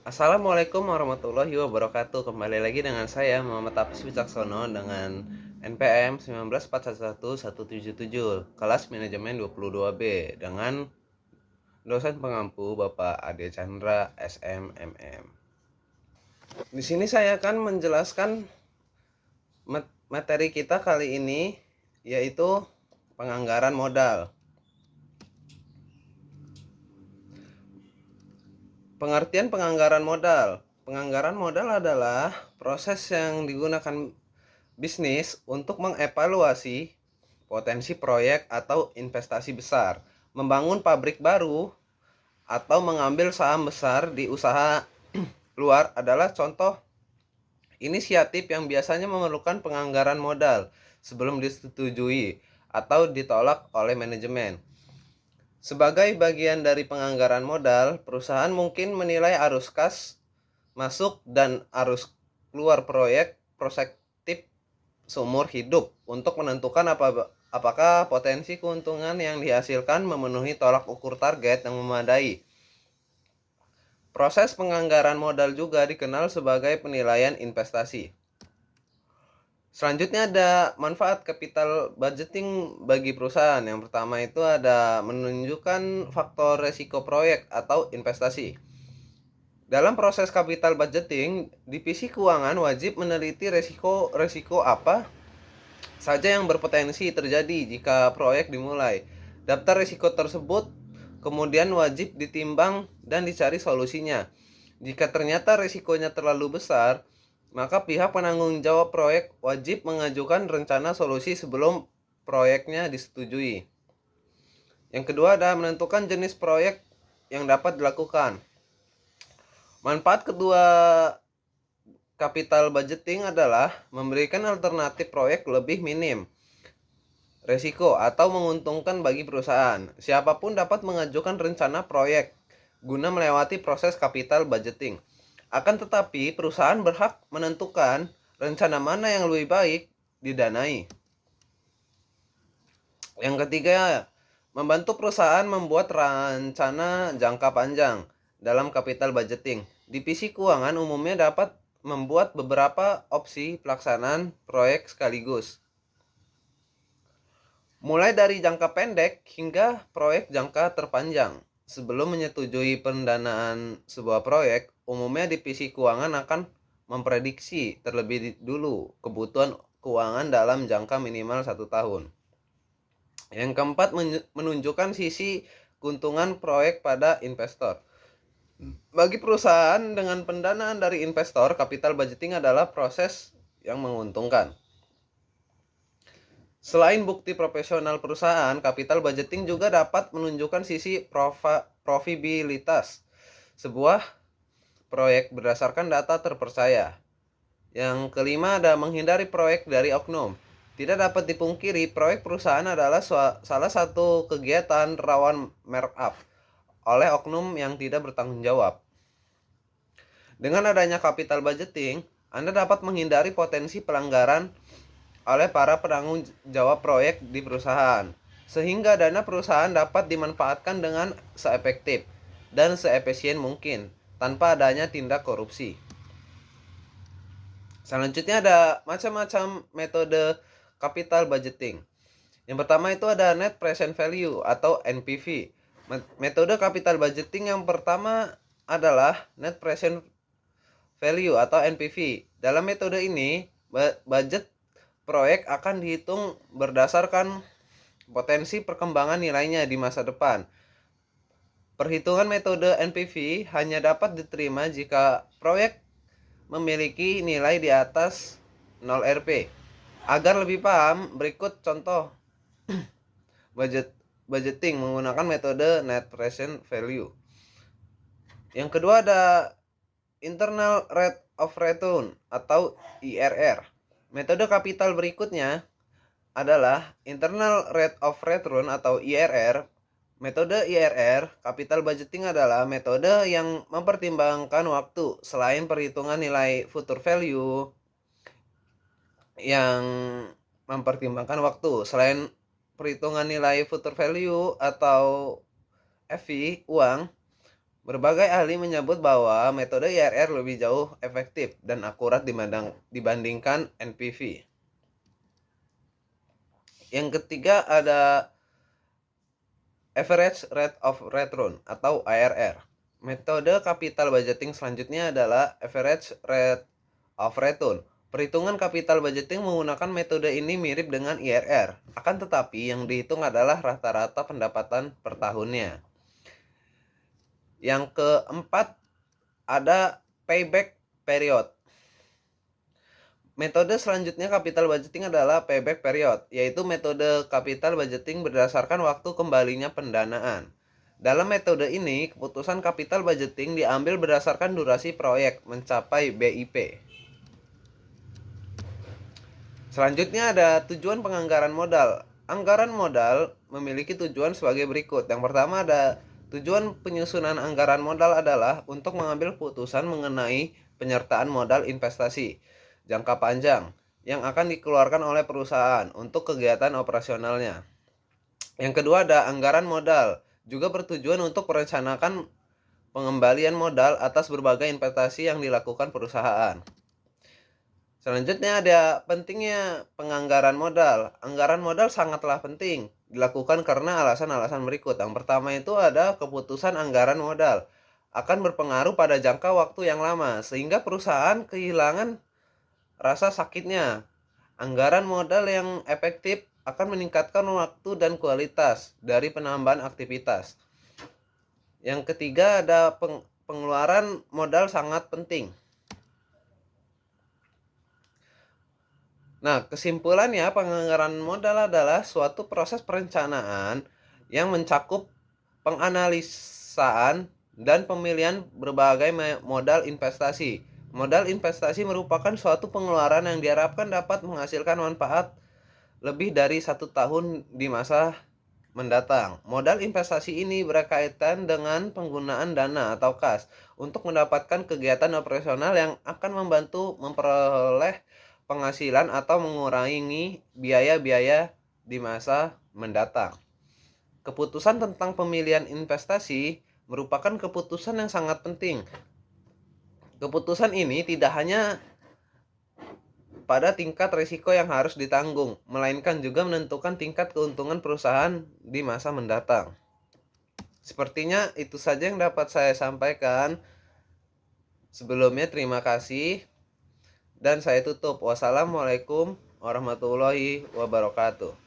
Assalamualaikum warahmatullahi wabarakatuh. Kembali lagi dengan saya Muhammad Hafiz Wicaksono dengan NPM 1941177 kelas manajemen 22B dengan dosen pengampu Bapak Ade Chandra SMMM. Di sini saya akan menjelaskan materi kita kali ini, yaitu penganggaran modal. Pengertian penganggaran modal. Penganggaran modal adalah proses yang digunakan bisnis untuk mengevaluasi potensi proyek atau investasi besar, membangun pabrik baru, atau mengambil saham besar di usaha luar adalah contoh inisiatif yang biasanya memerlukan penganggaran modal sebelum disetujui atau ditolak oleh manajemen. Sebagai bagian dari penganggaran modal, perusahaan mungkin menilai arus kas masuk dan arus keluar proyek prospektif seumur hidup untuk menentukan apakah potensi keuntungan yang dihasilkan memenuhi tolak ukur target yang memadai. Proses penganggaran modal juga dikenal sebagai penilaian investasi. Selanjutnya ada manfaat capital budgeting bagi perusahaan. Yang pertama itu ada menunjukkan faktor resiko proyek atau investasi. Dalam proses capital budgeting, divisi keuangan wajib meneliti resiko apa saja yang berpotensi terjadi jika proyek dimulai. Daftar risiko tersebut kemudian wajib ditimbang dan dicari solusinya. Jika ternyata risikonya terlalu besar, maka pihak penanggung jawab proyek wajib mengajukan rencana solusi sebelum proyeknya disetujui. Yang kedua adalah menentukan jenis proyek yang dapat dilakukan. Manfaat kedua capital budgeting adalah memberikan alternatif proyek lebih minim resiko atau menguntungkan bagi perusahaan. Siapapun dapat mengajukan rencana proyek guna melewati proses capital budgeting. Akan tetapi, perusahaan berhak menentukan rencana mana yang lebih baik didanai. Yang ketiga, membantu perusahaan membuat rencana jangka panjang dalam capital budgeting. Divisi keuangan umumnya dapat membuat beberapa opsi pelaksanaan proyek sekaligus, mulai dari jangka pendek hingga proyek jangka terpanjang. Sebelum menyetujui pendanaan sebuah proyek, umumnya divisi keuangan akan memprediksi terlebih dulu kebutuhan keuangan dalam jangka minimal 1 tahun. Yang keempat, menunjukkan sisi keuntungan proyek pada investor. Bagi perusahaan dengan pendanaan dari investor, capital budgeting adalah proses yang menguntungkan. Selain bukti profesional perusahaan, capital budgeting juga dapat menunjukkan sisi profitabilitas sebuah proyek berdasarkan data terpercaya. Yang kelima ada menghindari proyek dari oknum. Tidak dapat dipungkiri, proyek perusahaan adalah salah satu kegiatan rawan markup oleh oknum yang tidak bertanggung jawab. Dengan adanya capital budgeting, Anda dapat menghindari potensi pelanggaran oleh para penanggung jawab proyek di perusahaan, sehingga dana perusahaan dapat dimanfaatkan dengan seefektif dan seefisien mungkin tanpa adanya tindak korupsi. Selanjutnya ada macam-macam metode capital budgeting. Yang pertama itu ada net present value atau NPV. Metode capital budgeting yang pertama adalah net present value atau NPV. Dalam metode ini, budget proyek akan dihitung berdasarkan potensi perkembangan nilainya di masa depan. Perhitungan metode NPV hanya dapat diterima jika proyek memiliki nilai di atas 0 Rp. Agar lebih paham, berikut contoh budgeting menggunakan metode net present value. Yang kedua ada internal rate of return atau IRR. Metode kapital berikutnya adalah internal rate of return atau IRR. Metode IRR, capital budgeting adalah metode yang mempertimbangkan waktu selain perhitungan nilai future value yang mempertimbangkan waktu. Selain perhitungan nilai future value atau FV, uang, Berbagai ahli menyebut bahwa metode IRR lebih jauh efektif dan akurat dibandingkan NPV. Yang ketiga ada Average Rate of Return atau ARR. Metode capital budgeting selanjutnya adalah Average Rate of Return. Perhitungan capital budgeting menggunakan metode ini mirip dengan IRR, akan tetapi yang dihitung adalah rata-rata pendapatan per tahunnya. Yang keempat ada Payback Period. Metode selanjutnya capital budgeting adalah payback period, yaitu metode capital budgeting berdasarkan waktu kembalinya pendanaan. Dalam metode ini, keputusan capital budgeting diambil berdasarkan durasi proyek mencapai BIP. Selanjutnya ada tujuan penganggaran modal. Anggaran modal memiliki tujuan sebagai berikut. Yang pertama ada tujuan penyusunan anggaran modal adalah untuk mengambil keputusan mengenai penyertaan modal investasi jangka panjang yang akan dikeluarkan oleh perusahaan untuk kegiatan operasionalnya. Yang kedua ada anggaran modal, juga bertujuan untuk merencanakan pengembalian modal atas berbagai investasi yang dilakukan perusahaan. Selanjutnya ada pentingnya penganggaran modal. Anggaran modal sangatlah penting dilakukan karena alasan-alasan berikut. Yang pertama itu ada keputusan anggaran modal akan berpengaruh pada jangka waktu yang lama sehingga perusahaan kehilangan rasa sakitnya. Anggaran modal yang efektif akan meningkatkan waktu dan kualitas dari penambahan aktivitas. Yang ketiga ada pengeluaran modal sangat penting. Nah, kesimpulannya penganggaran modal adalah suatu proses perencanaan yang mencakup penganalisaan dan pemilihan berbagai modal investasi. Modal investasi merupakan suatu pengeluaran yang diharapkan dapat menghasilkan manfaat lebih dari 1 tahun di masa mendatang. Modal investasi ini berkaitan dengan penggunaan dana atau kas untuk mendapatkan kegiatan operasional yang akan membantu memperoleh penghasilan atau mengurangi biaya-biaya di masa mendatang. Keputusan tentang pemilihan investasi merupakan keputusan yang sangat penting. Keputusan ini tidak hanya pada tingkat risiko yang harus ditanggung, melainkan juga menentukan tingkat keuntungan perusahaan di masa mendatang. Sepertinya itu saja yang dapat saya sampaikan. Sebelumnya terima kasih dan saya tutup. Wassalamualaikum warahmatullahi wabarakatuh.